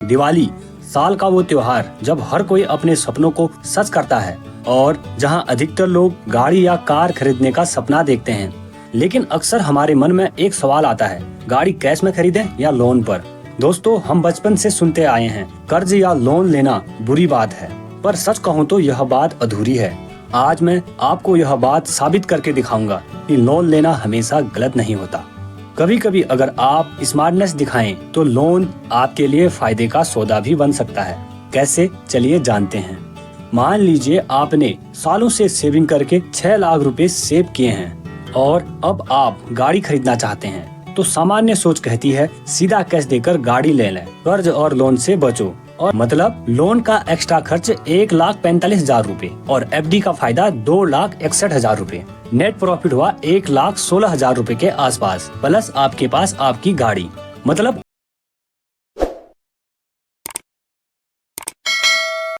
दिवाली साल का वो त्योहार जब हर कोई अपने सपनों को सच करता है और जहां अधिकतर लोग गाड़ी या कार खरीदने का सपना देखते हैं। लेकिन अक्सर हमारे मन में एक सवाल आता है, गाड़ी कैश में खरीदें या लोन पर। दोस्तों, हम बचपन से सुनते आए हैं कर्ज या लोन लेना बुरी बात है, पर सच कहूँ तो यह बात अधूरी है। आज मैं आपको यह बात साबित करके दिखाऊंगा कि लोन लेना हमेशा गलत नहीं होता। कभी कभी अगर आप स्मार्टनेस दिखाएं तो लोन आपके लिए फायदे का सौदा भी बन सकता है। कैसे, चलिए जानते हैं। मान लीजिए आपने सालों से सेविंग करके 6 लाख रुपए सेव किए हैं और अब आप गाड़ी खरीदना चाहते हैं, तो सामान्य सोच कहती है सीधा कैश देकर गाड़ी ले लें, कर्ज और लोन से बचो। और मतलब लोन का एक्स्ट्रा खर्च 1,45,000 रूपए और एफडी का फायदा 2,61,000 रूपए। नेट प्रॉफिट हुआ 1,16,000 रूपए के आसपास, प्लस आपके पास आपकी गाड़ी। मतलब